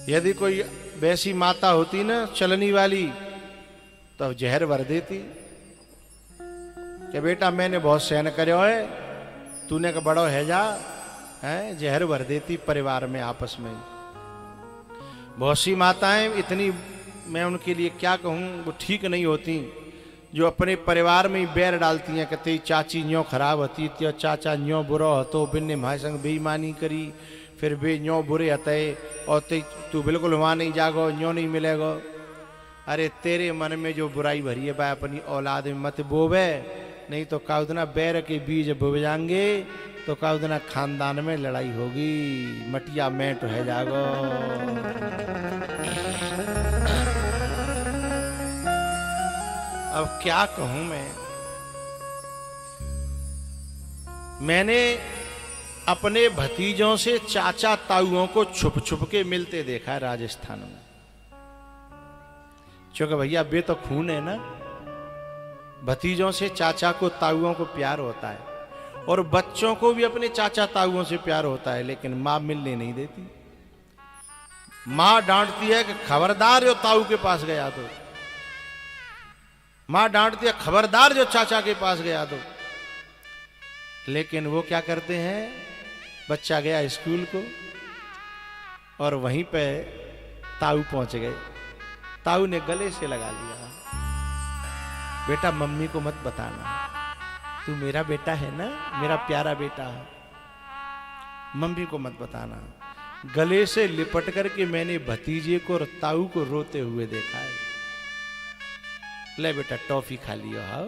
यदि कोई वैसी माता होती ना चलनी वाली तो जहर भर देती कि बेटा मैंने बहुत सहन करो है, तूने का बड़ो है जा, है जहर भर देती परिवार में आपस में। बहुत सी माताएं इतनी, मैं उनके लिए क्या कहूँ, वो ठीक नहीं होती, जो अपने परिवार में ही बैर डालती हैं। कहते चाची न्यों खराब होती, त्यो चाचा न्यों बुरा होतो, बिन्ने भाई संग बेईमानी करी, फिर बे न्यों बुरे हते, और तू बिल्कुल वहाँ नहीं जागो, न्यों नहीं मिलेगो। अरे तेरे मन में जो बुराई भरी है भाई अपनी औलाद में मत बोवे, नहीं तो काउदना बैर के बीज बोवे जाएंगे तो काउदना खानदान में लड़ाई होगी, मटिया मेट है जागो। अब क्या कहूं मैंने अपने भतीजों से चाचा ताऊओं को छुप छुप के मिलते देखा है राजस्थान में। क्योंकि भैया वे तो खून है ना, भतीजों से चाचा को ताऊओं को प्यार होता है, और बच्चों को भी अपने चाचा ताऊओं से प्यार होता है, लेकिन मां मिलने नहीं देती। मां डांटती है कि खबरदार जो ताऊ के पास गया तो, मां डांटती है खबरदार जो चाचा के पास गया तो। लेकिन वो क्या करते हैं, बच्चा गया स्कूल को और वहीं पे ताऊ पहुंच गए, ताऊ ने गले से लगा लिया, बेटा मम्मी को मत बताना, तू मेरा बेटा है ना, मेरा प्यारा बेटा, मम्मी को मत बताना। गले से लिपट करके मैंने भतीजे को और ताऊ को रोते हुए देखा है। ले बेटा टॉफी खा लियो, हाओ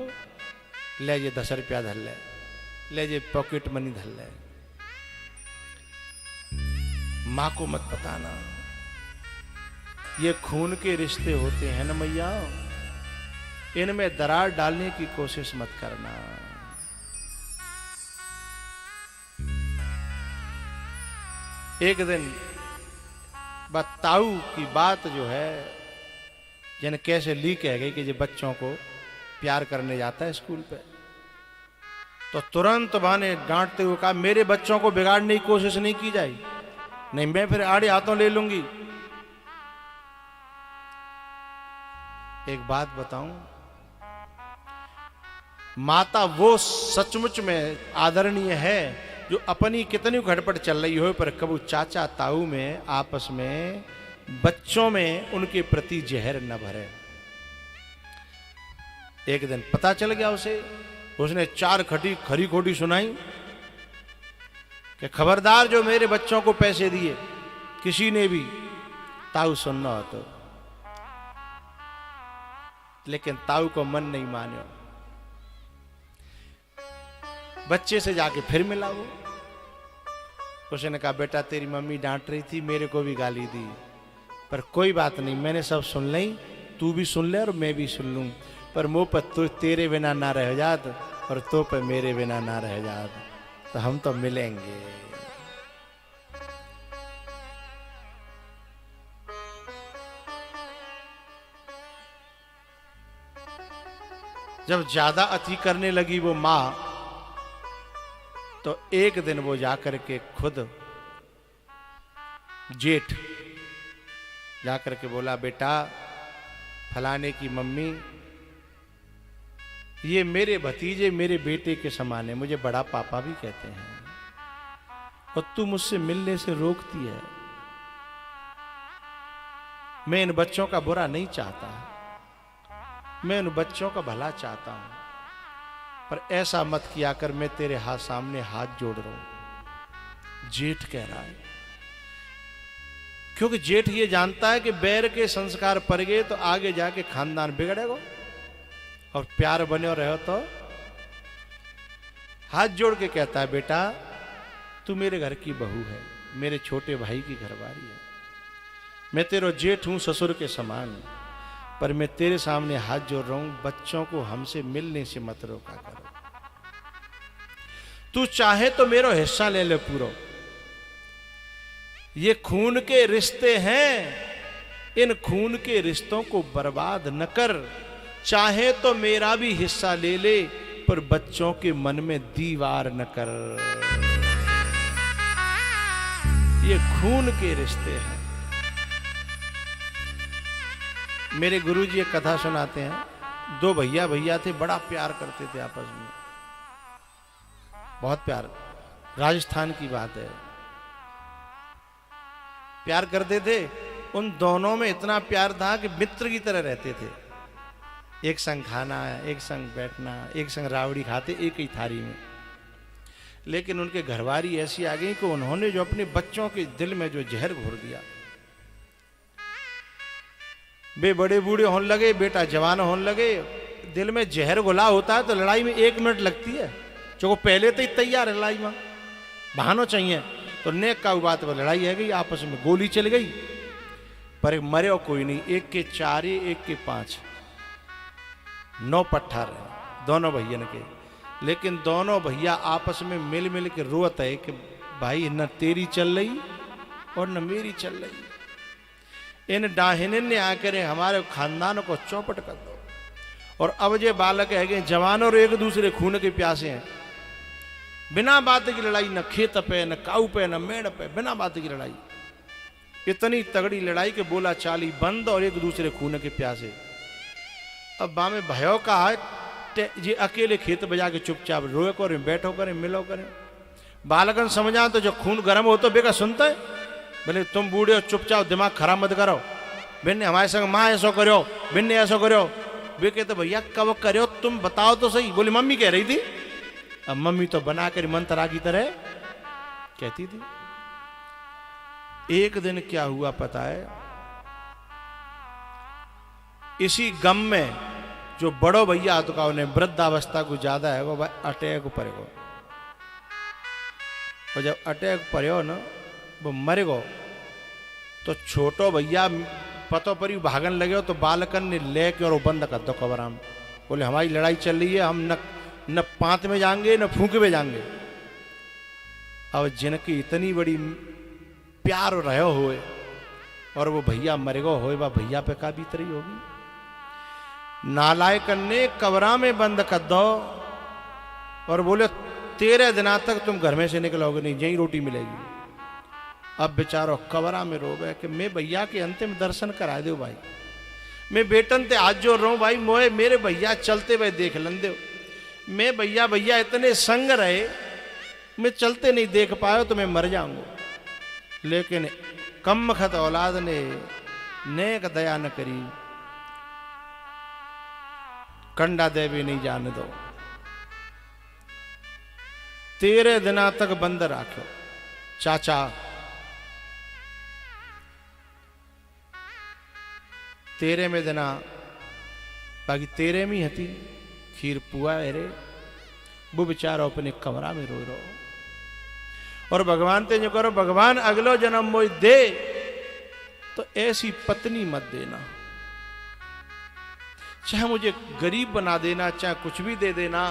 ले जे 10 रुपया धर ले जे पॉकेट मनी धर ले, मां को मत बताना। ये खून के रिश्ते होते हैं ना मैया, इनमें दरार डालने की कोशिश मत करना। एक दिन ताऊ की बात जो है जन कैसे लीक है गई कि जो बच्चों को प्यार करने जाता है स्कूल पे, तो तुरंत मां ने डांटते हुए कहा मेरे बच्चों को बिगाड़ने की कोशिश नहीं की जाए, नहीं मैं फिर आड़े हाथों ले लूंगी। एक बात बताऊं, माता वो सचमुच में आदरणीय है जो अपनी कितनी घटपट चल रही हो पर कबू चाचा ताऊ में आपस में बच्चों में उनके प्रति जहर न भरे। एक दिन पता चल गया उसे, उसने 4 खरी खोटी सुनाई कि खबरदार जो मेरे बच्चों को पैसे दिए किसी ने भी, ताऊ सुनना हो तो। लेकिन ताऊ को मन नहीं मानो, बच्चे से जाके फिर मिला वो। उसने कहा बेटा तेरी मम्मी डांट रही थी, मेरे को भी गाली दी, पर कोई बात नहीं, मैंने सब सुन ली, तू भी सुन ले और मैं भी सुन लूं, पर मुंह पर तो तेरे बिना ना रह जात और तो पर मेरे बिना ना रह जात, तो हम तो मिलेंगे। जब ज्यादा अति करने लगी वो मां, तो एक दिन वो जाकर के खुद जेठ जाकर के बोला बेटा फलाने की मम्मी, ये मेरे भतीजे मेरे बेटे के समान है, मुझे बड़ा पापा भी कहते हैं, और तू मुझसे मिलने से रोकती है। मैं इन बच्चों का बुरा नहीं चाहता, मैं उन बच्चों का भला चाहता हूं, पर ऐसा मत किया कर, मैं तेरे हाथ सामने हाथ जोड़ रहा हूं। जेठ कह रहा है, क्योंकि जेठ ये जानता है कि बैर के संस्कार पड़ गए तो आगे जाके खानदान बिगड़ेगा, और प्यार बने रहो तो। हाथ जोड़ के कहता है बेटा तू मेरे घर की बहू है, मेरे छोटे भाई की घरवाली है, मैं तेरा जेठ हूं ससुर के समान, पर मैं तेरे सामने हाथ जोड़ रहा हूं, बच्चों को हमसे मिलने से मत रोका करो। तू चाहे तो मेरा हिस्सा ले ले पूरा, ये खून के रिश्ते हैं, इन खून के रिश्तों को बर्बाद न कर, चाहे तो मेरा भी हिस्सा ले ले, पर बच्चों के मन में दीवार न कर। ये खून के रिश्ते हैं, मेरे गुरुजी एक कथा सुनाते हैं। दो भैया भैया थे, बड़ा प्यार करते थे आपस में, बहुत प्यार। राजस्थान की बात है, प्यार करते थे। उन दोनों में इतना प्यार था कि मित्र की तरह रहते थे। एक संग खाना, एक संग बैठना, एक संग रावड़ी खाते एक ही थाली में। लेकिन उनके घरवारी ऐसी आ गई कि उन्होंने जो अपने बच्चों के दिल में जो जहर घोर दिया, वे बड़े बूढ़े होने लगे, बेटा जवान होने लगे। दिल में जहर घुला होता है तो लड़ाई में 1 मिनट लगती है, जो पहले तो ही तैयार है लड़ाई में, बहानो चाहिए। तो नेक का बात पर लड़ाई है गई, आपस में गोली चल गई, पर मरे और कोई नहीं। एक के 4, एक के 5, 9 पट्ठा रहे दोनों भैया के। लेकिन दोनों भैया आपस में मिल मिल के रोत है कि भाई न तेरी चल रही और न मेरी चल रही। इन डाहिन ने आकर हमारे खानदान को चौपट कर दो। और अब जे बालक है जवान और एक दूसरे खून के प्यासे हैं, बिना बात की लड़ाई, न खेत पे, न काऊ पे, न मेड़ पे, बिना बात की लड़ाई। इतनी तगड़ी लड़ाई के बोला चाली बंद और एक दूसरे खून के प्यासे। अब बामे भयो का है जी, अकेले खेत बजा के चुपचाप रोए करें, बैठो करें, मिलो करें। बालकन समझा तो जो खून गर्म हो तो बेका सुनता है, बोले तुम बूढ़े हो चुपचाप दिमाग खराब मत करो। बिन ने हमारे संग माँ ऐसा करो, बिन ने ऐसा करो। वे कहते भैया कब करो तुम बताओ तो सही। बोले मम्मी कह रही थी। अब मम्मी तो बना कर मंत्रा की तरह कहती थी। एक दिन क्या हुआ पता है, इसी गम में जो बड़ो भैया तो का उन्हें वृद्धावस्था को ज्यादा है वो अटैक पड़ेगा। और जब अटैक पड़े ना वो मरेगो, तो छोटो भैया पतो पर भागन लगे तो बालकन ने लेके और वो बंद कर दो कबराम। बोले हमारी लड़ाई चल रही है, हम न पांत में जाएंगे न फूंक में जाएंगे। अब जिनकी इतनी बड़ी प्यार रहे हुए और वो भैया मरेगो होए, वह भैया पे का बीत रही होगी। नालायकन ने कबरा में बंद कर दो और बोले 13 दिना तक तुम घर में से निकलोगे नहीं, यही रोटी मिलेगी। अब बेचारो कबरा में रोवे कि मैं भैया के अंतिम दर्शन करा दो भाई, मैं बेटन ते आज जो रो भाई, मोए मेरे भैया चलते हुए देख लन दो। मैं भैया भैया इतने संग रहे, मैं चलते नहीं देख पाया तो मैं मर जाऊंगा। लेकिन कम खत औलाद ने नेक दया न करी, कंडा देवी नहीं जाने दो। 13 दिना तक बंद राख्यो। चाचा 13 में दिना बाकी 13 में हती खीर पुआ है रे, वो बेचारो अपने कमरा में रो रो। और भगवान ते जो करो, भगवान अगलो जन्म मोई दे तो ऐसी पत्नी मत देना, चाहे मुझे गरीब बना देना, चाहे कुछ भी दे देना,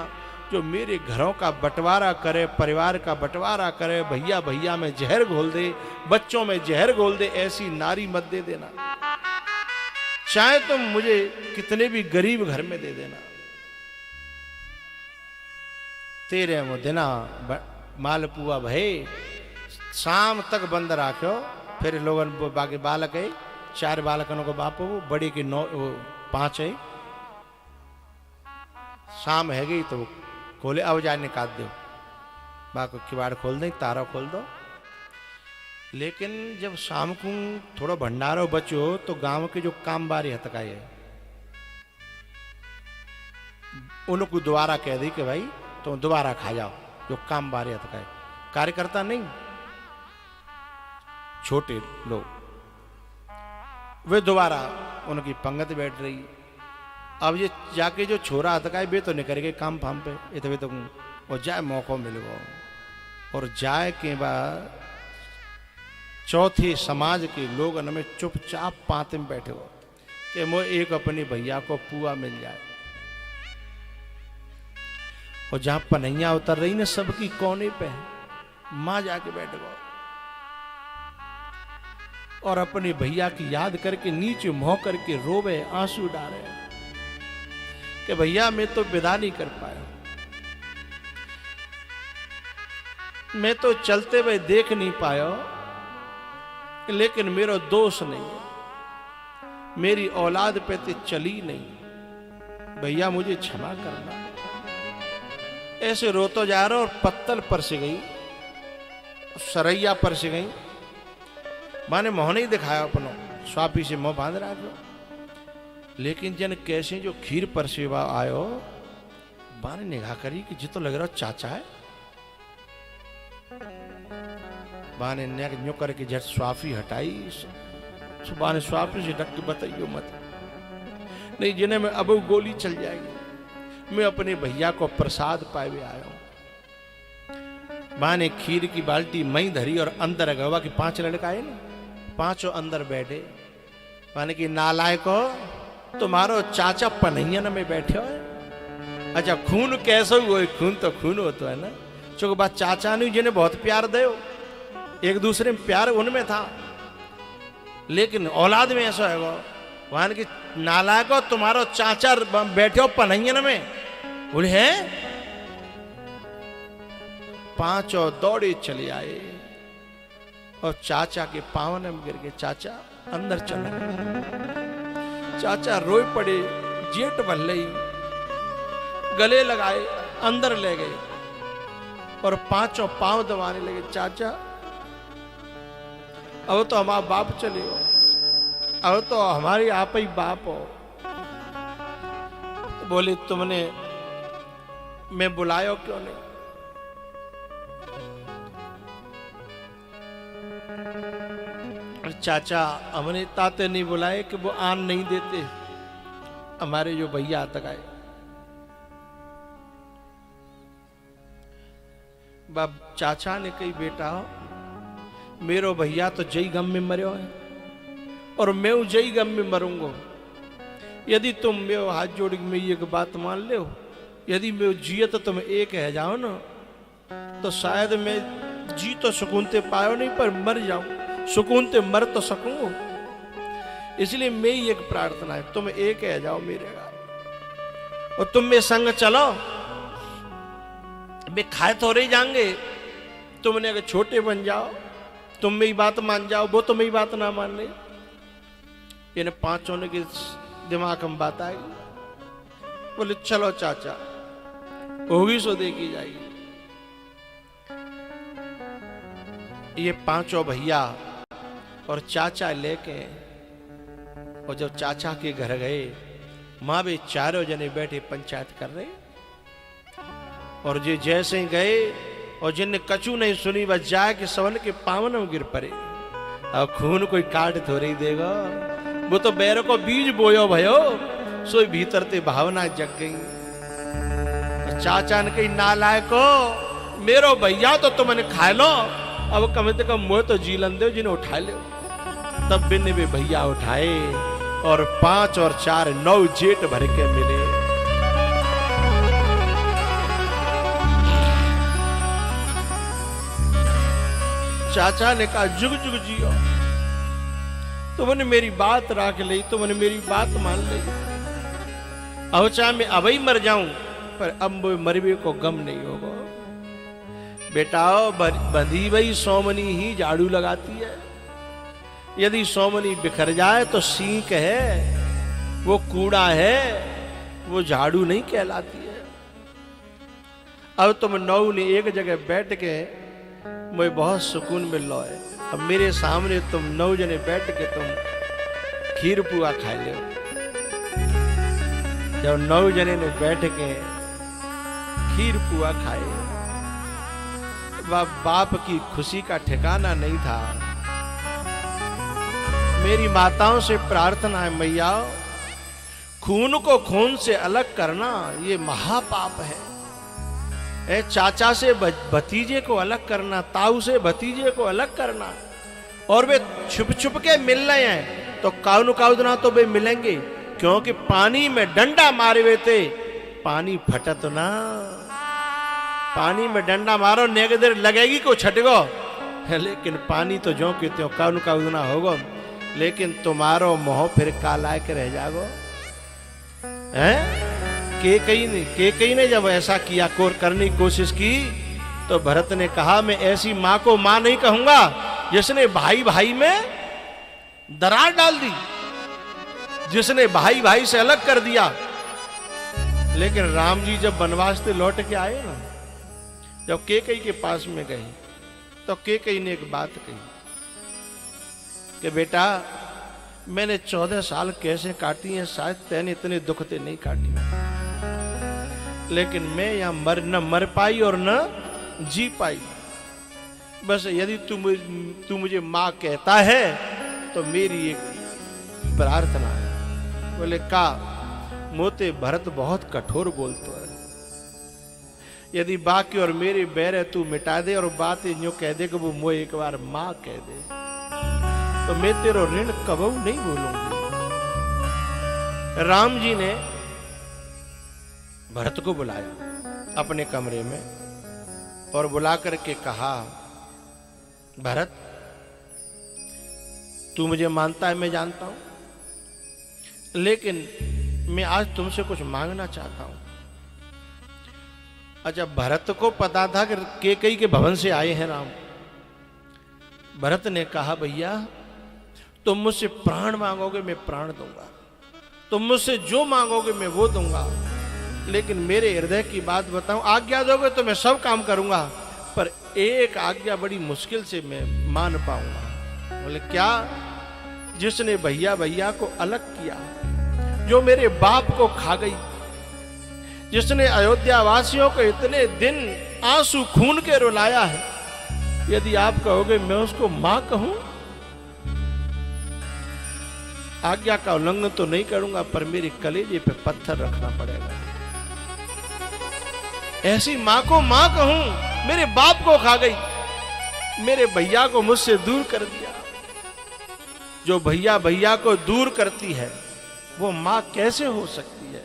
जो मेरे घरों का बंटवारा करे, परिवार का बंटवारा करे, भैया भैया में जहर घोल दे, बच्चों में जहर घोल दे, ऐसी नारी मत दे देना। चाहे तुम मुझे कितने भी गरीब घर में दे देना। 13 दिना मालपुआ भय शाम तक बंद राख्यो। फिर लोगन बाकी बालक है, 4 बालकनों को बाप हो, बड़ी की 5 है। शाम है गई तो खोले, अब जाए निकाल दो, बाकी किवाड़ खोल दे, तारा खोल दो। लेकिन जब शाम को थोड़ा भंडारो बचो तो गांव के जो काम बारी हतकाए है उनको दोबारा कह दी कि भाई तुम दोबारा खा जाओ, जो काम बारी हतकाए। कार्यकर्ता नहीं, छोटे लोग, वे दोबारा उनकी पंगत बैठ रही। अब ये जाके जो छोरा हतकाए वे तो निकल गए काम फाम पे, इतने तो और जाए मौका मिल गो। और जाए के बाद चौथे समाज के लोग में चुपचाप पाते में बैठे हो कि मो एक अपने भैया को पुआ मिल जाए। और जहां पनैया उतर रही ना सबकी कोने पे मां जाके बैठ गो और अपने भैया की याद करके नीचे मुंह करके रोवे, आंसू डाले कि भैया मैं तो विदा नहीं कर पाया, मैं तो चलते हुए देख नहीं पाया, लेकिन मेरा दोष नहीं है। मेरी औलाद पे ते चली नहीं, भैया मुझे क्षमा करना। ऐसे रोतो जा रहा और पत्तल पर से गई, सरैया पर से गई। माने मोह नहीं दिखाया अपनो, स्वापी से मोह बांध रहा था। लेकिन जन कैसे जो खीर पर सेवा आयो, बाने निगाह करी कि जितो लग रहा चाचा है। बाने नेक न्यो करके झट स्वाफी हटाई। बाने स्वाफी से ढक के बताइयो मत, नहीं जिन्हें में अब गोली चल जाएगी। मैं अपने भैया को प्रसाद पाए आया हूं। मां ने खीर की बाल्टी मई धरी और अंदर गवा कि 5 लड़का आए ना, 5 अंदर बैठे। माने कि नालायको, तुम्हारो चाचा पनैयन में बैठे हो। अच्छा खून कैसे हुआ? खून तो खून होता है ना। चूंकि बात चाचा ने जिन्हें बहुत प्यार दे, एक दूसरे में प्यार उनमें था, लेकिन औलाद में ऐसा है। वहां की नालायको, तुम्हारो चाचा बैठे हो पनैयन में। बोले हैं? 5 दौड़े चले आए और चाचा के पावन में गिर गए। चाचा अंदर चले गए। चाचा रोए पड़े, जेठ बन लई, गले लगाए, अंदर ले गए और 5 पांव दबाने लगे। चाचा अब तो हमारा बाप चले हो, अब तो हमारी आप ही बाप हो। तो बोले तुमने मैं बुलायो क्यों नहीं? चाचा हमने ताते नहीं बुलाए कि वो आन नहीं देते, हमारे जो भैया तक आए। बाप चाचा ने कही बेटा मेरो भैया तो जय गम में मरो है और मैं जय गम में मरूंगा। यदि तुम मेरो हाथ जोड़ में एक बात मान ले, यदि मैं जिये तो तुम एक है जाओ ना, तो शायद मैं जी तो सुकून ते पायो नहीं पर मर जाऊं, सुकून ते मर तो सकूं। इसलिए मेरी एक प्रार्थना है, तुम एक है जाओ मेरे घर और तुम में संग चलो। वे खाए तो रही जाएंगे, तुमने अगर छोटे बन जाओ, तुम मेरी बात मान जाओ, वो तो मेरी बात ना मान ले। इन्हें 5 होने के दिमाग में बात आएगी। बोले चलो चाचा, होगी सो देखी जाएगी। ये 5 भैया और चाचा लेके, और जब चाचा के घर गए, माँ भी 4 जने बैठे पंचायत कर रहे। और जे जैसे ही गए और जिनने कछु नहीं सुनी, बस जाए कि सवन के पावन में गिर पड़े। अब खून कोई काट थोड़ी देगा, वो तो बैर को बीज बोयो भयो, सोई भीतर ते भावना जग गई। चाचा ने कही नालायको, मेरो भैया तो तुमने खा लो, अब कम से कम मोह तो जीलन दो जिन्हें उठा लो। तब बिन भी भैया उठाए और 5 और 4 9 जेठ भर के मिले। चाचा ने कहा जुग जुग जियो, तुमने मेरी बात रख ली, तुमने मेरी बात मान ली। अब चाहे मैं अब ही मर जाऊं, पर अब मरवे को गम नहीं होगा। बेटा बंधी भई सोमनी ही झाड़ू लगाती है। यदि सोमनी बिखर जाए तो सींक है, वो कूड़ा है, वो झाड़ू नहीं कहलाती है। अब तुम 9 ने एक जगह बैठ के मुझे बहुत सुकून मिल रहा है। अब मेरे सामने तुम 9 जने बैठ के तुम खीर पुआ खा ले। जब 9 जने ने बैठ के खीर पुआ खाए, बाप की खुशी का ठिकाना नहीं था। मेरी माताओं से प्रार्थना है, मैया खून को खून से अलग करना ये महापाप है। चाचा से भतीजे को अलग करना, ताऊ से भतीजे को अलग करना, और वे छुप छुप के मिल रहे हैं तो काउन काउदना तो वे मिलेंगे, क्योंकि पानी में डंडा मारे हुए थे, पानी फटत ना। पानी में डंडा मारो नेक देर लगेगी को छटगो, लेकिन पानी तो जो कि त्यों काउन काउदना होगो। लेकिन तुम्हारो मोह फिर काला के रह जागो। हैं के कई ने जब ऐसा किया करने की कोशिश की, तो भरत ने कहा मैं ऐसी मां को मां नहीं कहूंगा जिसने भाई भाई में दरार डाल दी। जिसने भाई भाई से अलग कर दिया। लेकिन राम जी जब वनवास से लौट के आए ना, जब कैकेयी के पास में गए तो कैकेयी ने एक बात कही कि बेटा मैंने 14 साल कैसे काटी हैं, शायद तैने इतने दुख से नहीं काटी, लेकिन मैं यहां न मर पाई और न जी पाई। बस यदि तू मुझे मां कहता है तो मेरी एक प्रार्थना है। बोले का मोते भरत बहुत कठोर बोलतो है, यदि बाकी और मेरे बैर है तू मिटा दे और बात यूं कह दे कि वो मोए एक बार मां कह दे, तो मैं तेरो ऋण कबू नहीं भूलूंगी। राम जी ने भरत को बुलाया अपने कमरे में और बुला करके कहा, भरत तू मुझे मानता है, मैं जानता हूं, लेकिन मैं आज तुमसे कुछ मांगना चाहता हूं। अच्छा, भरत को पता था कि कैकेयी के भवन से आए हैं राम। भरत ने कहा, भैया तुम मुझसे प्राण मांगोगे मैं प्राण दूंगा, तुम मुझसे जो मांगोगे मैं वो दूंगा, लेकिन मेरे हृदय की बात बताऊं, आज्ञा दोगे तो मैं सब काम करूंगा, पर एक आज्ञा बड़ी मुश्किल से मैं मान पाऊंगा। बोले क्या? जिसने भैया भैया को अलग किया, जो मेरे बाप को खा गई, जिसने अयोध्या वासियों को इतने दिन आंसू खून के रुलाया है, यदि आप कहोगे मैं उसको मां कहूं, आज्ञा का उल्लंघन तो नहीं करूंगा, पर मेरे कलेजे पे पत्थर रखना पड़ेगा। ऐसी मां को मां कहूं, मेरे बाप को खा गई, मेरे भैया को मुझसे दूर कर दिया। जो भैया भैया को दूर करती है वो मां कैसे हो सकती है?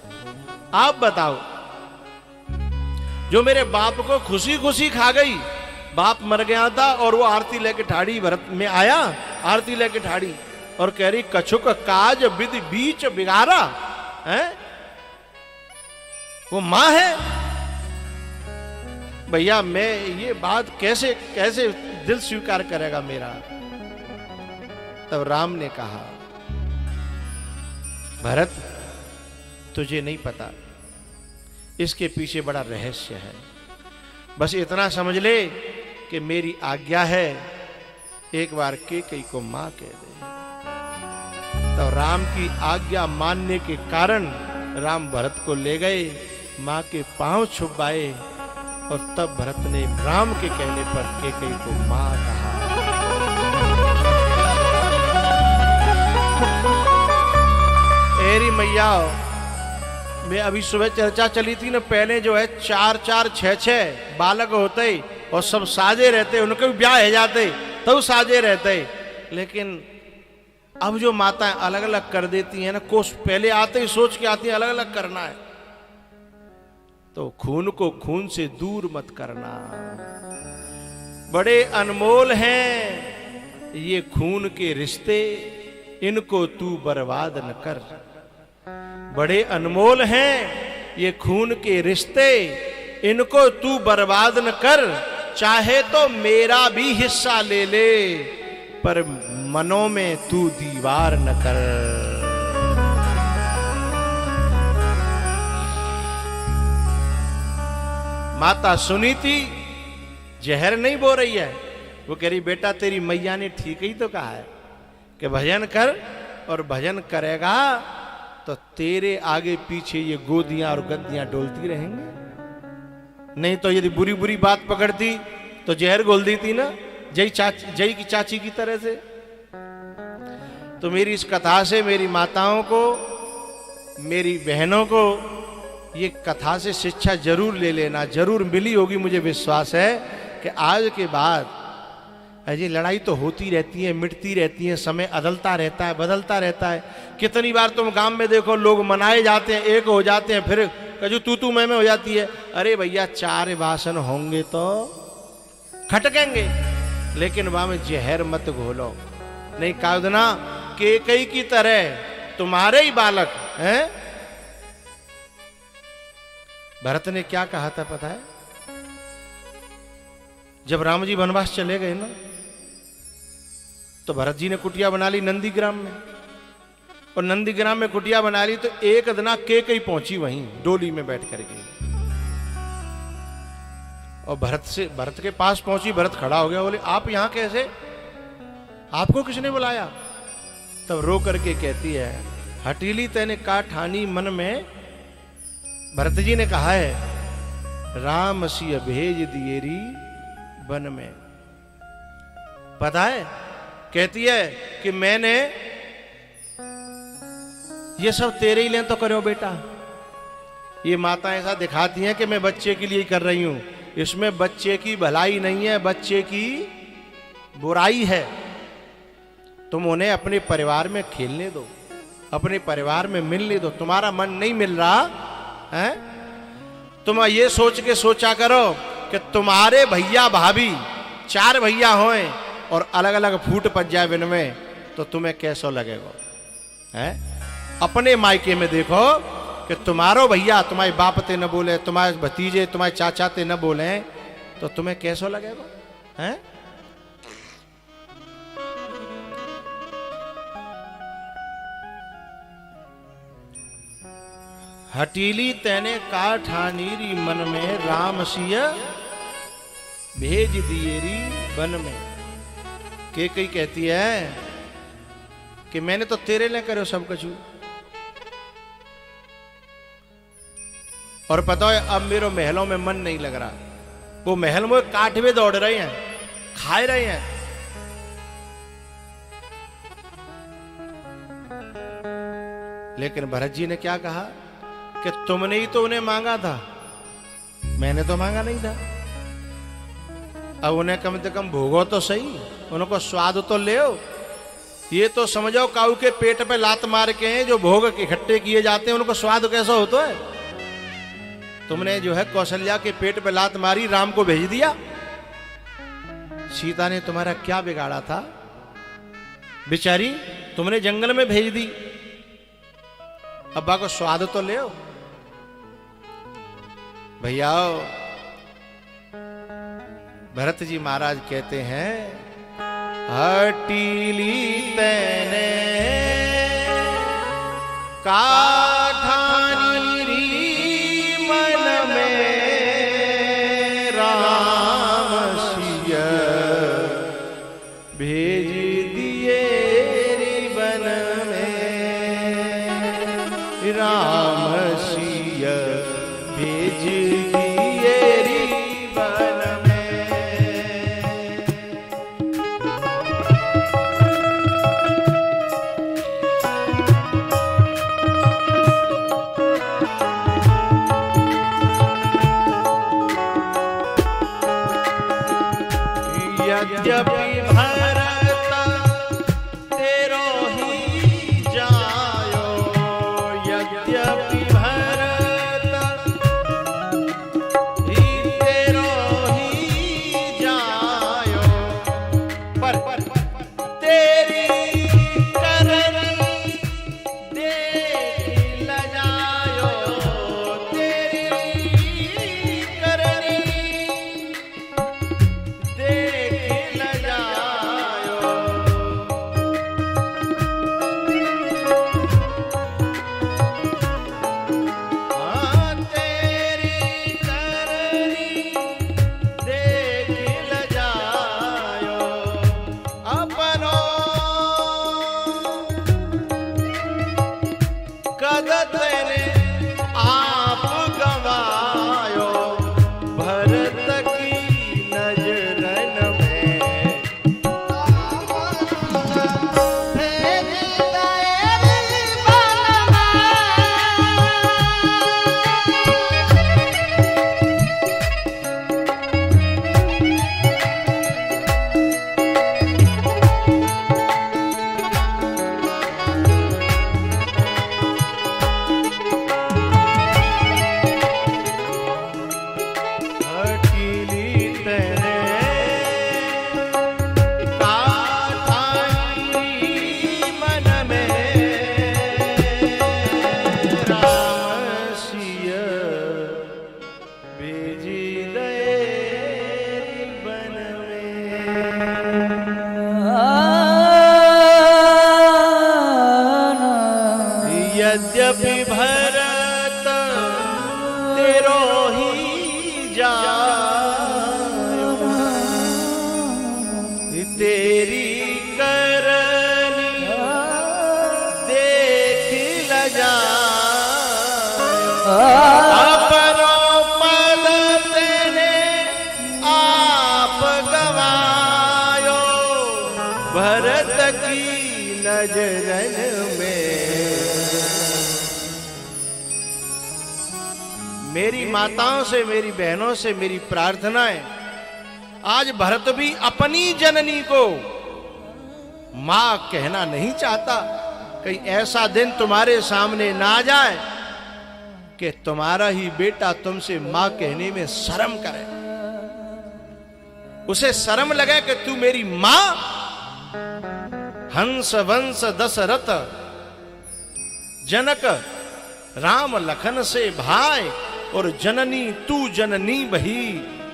आप बताओ। जो मेरे बाप को खुशी खुशी खा गई, बाप मर गया था और वो आरती लेके ठाड़ी, भरत में आया आरती लेके ठाड़ी और कह रही, कछुक काज विधि बीच बिगाड़ा है, वो मां है। भैया मैं ये बात कैसे कैसे दिल स्वीकार करेगा मेरा? तब राम ने कहा, भरत तुझे नहीं पता, इसके पीछे बड़ा रहस्य है, बस इतना समझ ले कि मेरी आज्ञा है, एक बार कैकेयी को मां कह दे। तो राम की आज्ञा मानने के कारण राम भरत को ले गए, मां के पांव छुपाए और तब भरत ने राम के कहने पर कैकेयी को मां कहा। मेरी मैया, मैं अभी सुबह चर्चा चली थी ना, पहले जो है 4-4, 6-6 बालक होते और सब साजे रहते, उनके भी ब्याह हो जाते तब साजे रहते, लेकिन अब जो माताएं अलग अलग कर देती हैं ना, कोस पहले आते ही सोच के आती हैं अलग अलग करना है, तो खून को खून से दूर मत करना। बड़े अनमोल हैं ये खून के रिश्ते, इनको तू बर्बाद न कर। बड़े अनमोल हैं ये खून के रिश्ते, इनको तू बर्बाद न कर। चाहे तो मेरा भी हिस्सा ले ले, पर मनों में तू दीवार न कर। माता सुनीति जहर नहीं बो रही है, वो कह रही, बेटा तेरी मैया ने ठीक ही तो कहा है कि भजन कर, और भजन करेगा तो तेरे आगे पीछे ये गोदियां और गद्दियां डोलती रहेंगी। नहीं तो यदि बुरी बुरी बात पकड़ती तो जहर घोल देती ना, जय की चाची की तरह से। तो मेरी इस कथा से मेरी माताओं को, मेरी बहनों को ये कथा से शिक्षा जरूर ले लेना, जरूर मिली होगी। मुझे विश्वास है कि आज के बाद ये लड़ाई तो होती रहती है, मिटती रहती है, समय अदलता रहता है, बदलता रहता है। कितनी बार तुम गांव में देखो, लोग मनाए जाते हैं, एक हो जाते हैं, फिर कजू तू मैं हो जाती है। अरे भैया 4 भाषण होंगे तो खटकेंगे, लेकिन वहां में जहर मत घोलो। नहीं कादना कैकेयी की तरह तुम्हारे ही बालक हैं। भरत ने क्या कहा था पता है? जब राम जी वनवास चले गए ना, तो भरत जी ने कुटिया बना ली नंदीग्राम में, और नंदीग्राम में कुटिया बना ली। तो एक दिन कैकेयी पहुंची वहीं डोली में बैठ करके, और भरत के पास पहुंची। भरत खड़ा हो गया, बोले आप यहां कैसे, आपको किसने बुलाया? तब रो करके कहती है, हटीली तैने का ठानी मन में। भरत जी ने कहा है, राम सिय भेज दिएरी वन में। पता है, कहती है कि मैंने ये सब तेरे ही लिए तो करो बेटा। ये माता ऐसा दिखाती हैं कि मैं बच्चे के लिए कर रही हूं। इसमें बच्चे की भलाई नहीं है, बच्चे की बुराई है। तुम उन्हें अपने परिवार में खेलने दो, अपने परिवार में मिलने दो। तुम्हारा मन नहीं मिल रहा है, तुम ये सोच के सोचा करो कि तुम्हारे भैया भाभी 4 भैया हों और अलग अलग फूट पच जाए बिन में, तो तुम्हें कैसा लगेगा? है अपने मायके में देखो कि तुम्हारो भैया तुम्हारे बाप ते न बोले, तुम्हारे भतीजे तुम्हारे चाचा ते न बोले, तो तुम्हें कैसा लगेगा? हैं? हटीली तैने का ठानीरी मन में, राम सिय भेज दिएरी वन में। कैकेयी कहती है कि मैंने तो तेरे लिए करो सब कुछ, और पता है अब मेरे महलों में मन नहीं लग रहा। वो महल में काठवे दौड़ रहे हैं, खाए रहे हैं। लेकिन भरत जी ने क्या कहा कि तुमने ही तो उन्हें मांगा था, मैंने तो मांगा नहीं था। अब उन्हें कम से कम भोगो तो सही, उनको स्वाद तो ले। ये तो समझो काऊ के पेट पे लात मार के हैं जो भोग इकट्ठे किए जाते हैं, उनको स्वाद कैसा होता है? तुमने जो है कौशल्या के पेट पे लात मारी, राम को भेज दिया। सीता ने तुम्हारा क्या बिगाड़ा था बेचारी, तुमने जंगल में भेज दी। अब्बा को स्वाद तो ले भैया। भरत जी महाराज कहते हैं, हटीली तैने का ठानी मन में, राम सिय भेज दिए वन में, राम सिय भेज दिए वन में। यद्यपि भरत तेरो ही जायो, यद्यपि भरत ही तेरो ही जायो, पर तेरी करनी देख लजायो, तेरी करनी मन में यद्यपि भरत तेरो ही जायो, तेरी करनी देख ल जायो। अपनो पद तेने आप गवायो, भरत की नजरन में। मेरी माताओं से, मेरी बहनों से मेरी प्रार्थना है, आज भरत भी अपनी जननी को मां कहना नहीं चाहता। कहीं ऐसा दिन तुम्हारे सामने ना आ जाए कि तुम्हारा ही बेटा तुमसे मां कहने में शर्म करे, उसे शर्म लगे कि तू मेरी मां। हंस वंश दशरथ जनक राम लखन से भाई, और जननी तू जननी बही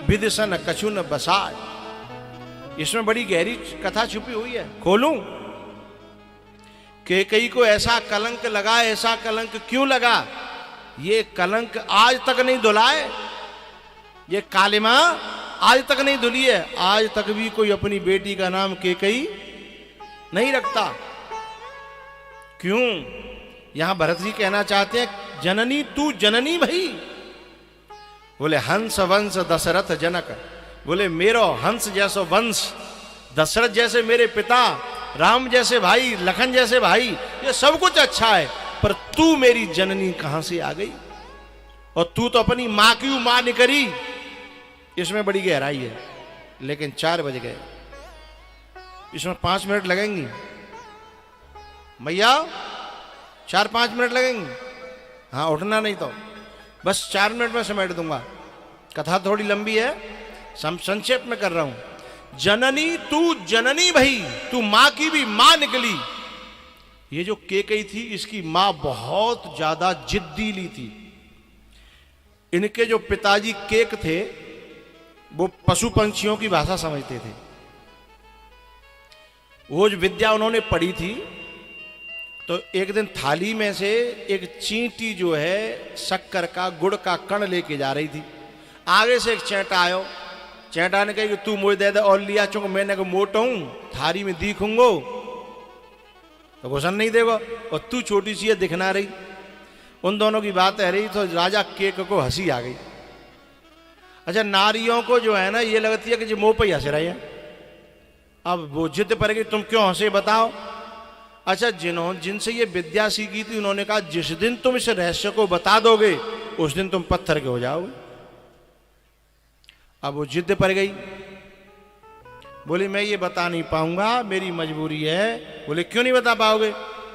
विदिशन कछुन बसाए। इसमें बड़ी गहरी कथा छुपी हुई है, खोलूं? कैकेयी को ऐसा कलंक लगा, ऐसा कलंक क्यों लगा? ये कलंक आज तक नहीं धुलाए, ये कालिमा आज तक नहीं धुली है। आज तक भी कोई अपनी बेटी का नाम कैकेयी नहीं रखता। क्यों? यहां भरत जी कहना चाहते हैं जननी तू जननी भई। बोले हंस वंश दशरथ जनक, बोले मेरो हंस जैसो वंश, दशरथ जैसे मेरे पिता, राम जैसे भाई, लखन जैसे भाई, ये सब कुछ अच्छा है, पर तू मेरी जननी कहां से आ गई? और तू तो अपनी मां की मां निकरी। इसमें बड़ी गहराई है। लेकिन 4 बज गए, इसमें 5 मिनट लगेंगी मैया, 4-5 मिनट लगेंगे। हाँ, उठना नहीं तो बस 4 मिनट में समेट दूंगा। कथा थोड़ी लंबी है, संक्षेप में कर रहा हूं। जननी तू जननी भई, तू मां की भी मां निकली। ये जो कैकेयी थी, इसकी मां बहुत ज्यादा जिद्दीली थी। इनके जो पिताजी केक थे, वो पशु पंछियों की भाषा समझते थे। वो जो विद्या उन्होंने पढ़ी थी, तो एक दिन थाली में से एक चींटी जो है शक्कर का, गुड़ का कण लेके जा रही थी। आगे से एक चैंटा आयो, चैंटा ने कहा कि तू मुझे दे दे और लिया, चूंकि मैंने को मोटा हूं, थारी में दिखूंगो तो घुसन नहीं देगा, और तू छोटी सी है दिखना रही। उन दोनों की बात है रही, तो राजा केक को हंसी आ गई। अच्छा, नारियों को जो है ना, ये लगती है कि जो मुंह पे ही हंस रही है। अब वो जिद पर गई, तुम क्यों हंसे बताओ? अच्छा, जिनसे ये विद्या सीखी थी, उन्होंने कहा जिस दिन तुम इस रहस्य को बता दोगे, उस दिन तुम पत्थर के हो जाओगे। अब वो जिद पर गई, बोली मैं ये बता नहीं पाऊंगा, मेरी मजबूरी है। बोले क्यों नहीं बता पाओगे?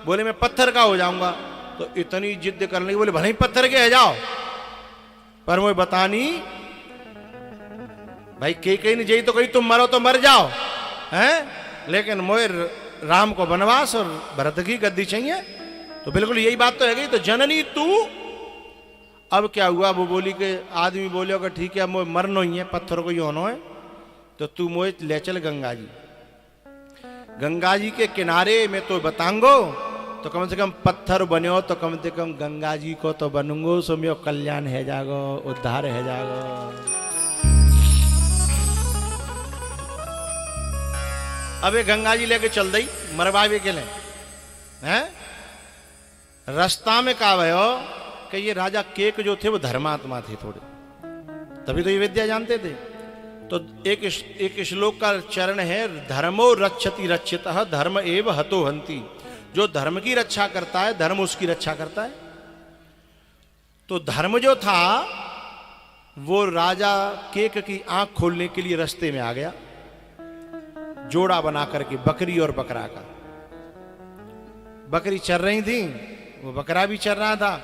बोले मैं पत्थर का हो जाऊंगा। तो इतनी जिद करने लगी, बोले भले ही पत्थर के है जाओ, पर मुझे बता नहीं। भाई कैकेयी ने यही तो कही, तुम मरो तो मर जाओ, हैं? लेकिन मुझे राम को वनवास और भरत की गद्दी चाहिए। तो बिल्कुल यही बात तो है गई। तो जननी तू, अब क्या हुआ? वो बोली कि आदमी बोले कि ठीक है, मुझे मरना ही है, पत्थर को ही होना है, तो तू मुझे ले चल गंगा जी। गंगा जी के किनारे में तो बताऊंगो, तो कम से कम पत्थर बनो, तो कम से कम गंगा जी को तो बनूंगो, सो मेरो कल्याण है जागो, उद्धार है जागो। अब ये गंगा जी लेके चल दी मरवावे के लिए, हैं? रास्ता में कहा भयो कि ये राजा केक जो थे वो धर्मात्मा थे थोड़े, तभी तो ये विद्या जानते थे। तो एक श्लोक का चरण है, धर्मो रक्षति रक्षितः धर्म एव हतो हंति। जो धर्म की रक्षा करता है, धर्म उसकी रक्षा करता है। तो धर्म जो था वो राजा केक की आंख खोलने के लिए रास्ते में आ गया, जोड़ा बना करके बकरी और बकरा का। बकरी चर रही थी, वो बकरा भी चर रहा था।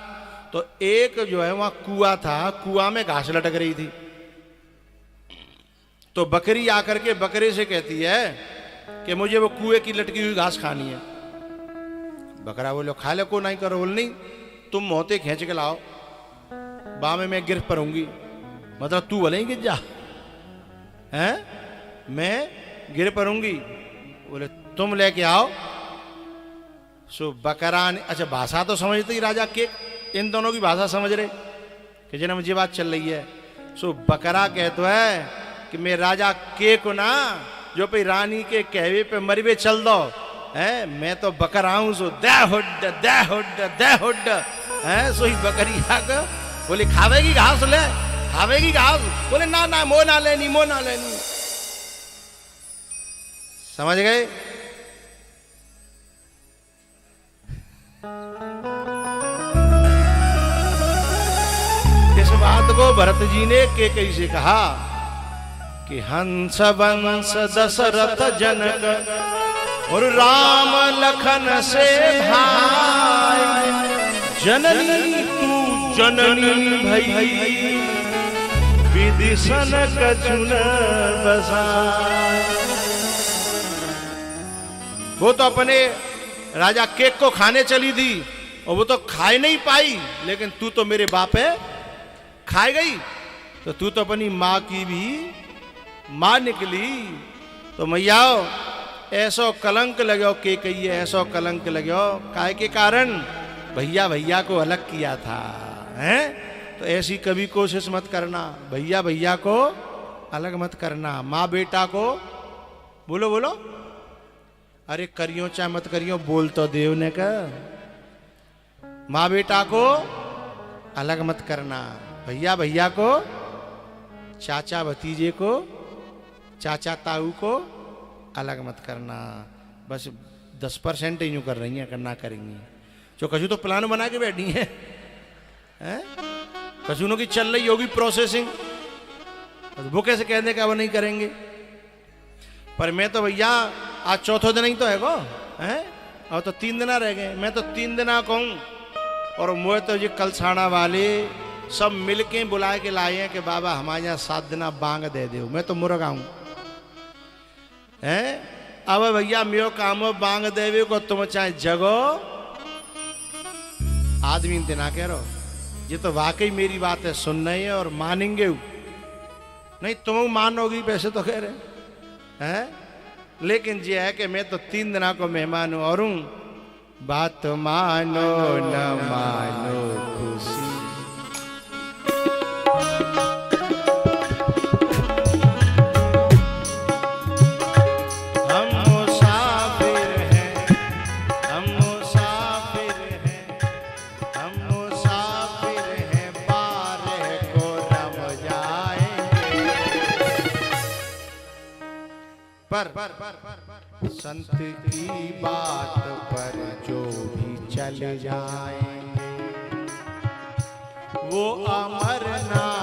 तो एक जो है वहां कुआं था, कुआं में घास लटक रही थी। तो बकरी आकर के बकरे से कहती है कि मुझे वो कुएं की लटकी हुई घास खानी है। बकरा बोलो खा ले, को नहीं करो। बोल नहीं, तुम मोते खींच के लाओ, बामे मैं गिर पड़ूंगी। मतलब तू भले ही गिर जा, हैं? मैं गिर पड़ूंगी। बोले तुम लेके आओ। सो बकरा ने, अच्छा भाषा तो समझते ही राजा के, इन दोनों की भाषा समझ रहे कि जिन्हें मुझे बात चल रही है। सो बकरा कहते है कि मैं राजा के को ना जो पे रानी के कहवे पे मरवे चल दो है, मैं तो बकरा हूं। सो दे हुड दे हुड दे हुड है। सो ही बकरी आकर बोले खावेगी घास, ले खावेगी घास। बोले ना ना मो ना लेनी, मो ना लेनी। समझ गए? इस बात को भरत जी ने कैकेयी से कहा कि हंस वंश दशरथ जनक और राम लखन से भाई, जननी तू जननी भई विदिशन कछुन बसाए। वो तो अपने राजा केक को खाने चली थी और वो तो खाए नहीं पाई, लेकिन तू तो मेरे बाप है खाए गई। तो तू तो अपनी माँ की भी माँ निकली। तो मैया ऐसो कलंक लगो के कहिए, ऐसो कलंक लगो काय के कारण भैया भैया को अलग किया था हैं। तो ऐसी कभी कोशिश मत करना, भैया भैया को अलग मत करना। माँ बेटा को बोलो बोलो, अरे करियो चाहे मत करियो, बोल तो देव ने कहा माँ बेटा को अलग मत करना। भैया भैया को, चाचा भतीजे को, चाचा ताऊ को अलग मत करना। बस 10% ही यूं कर रही हैं, करना करेंगी। जो कछु तो प्लान बना के बैठी है, कछुनों की चल रही होगी प्रोसेसिंग, वो कैसे कह दे क्या वो नहीं करेंगे। पर मैं तो भैया आज चौथा दिन ही तो है गो हैं, और तो 3 दिन रह गए। मैं तो 3 दिन कहूँ और मुझे तो ये कलसाना वाले सब मिलके बुला के लाए हैं कि बाबा हमारे यहाँ 7 दिन बांग दे दो। मैं तो मुर्गा हूं हैं। अब भैया मेरो काम बांग देवे को, तुम चाहे जगो आदमी ना कह रहो। ये तो वाकई मेरी बात है, सुन रहे हैं और मानेंगे नहीं। तुम मानोगी वैसे तो कह रहे हैं, लेकिन ये है कि मैं तो 3 दिन को मेहमान हूं और हूं। बात मानो न मानो खुशी, हम मुसाफिर हैं, हम मुसाफिर हैं, हम मुसाफिर हैं, बारह को रम जाएंगे। पर संत की बात पर जो भी चल जाएंगे वो अमरनाथ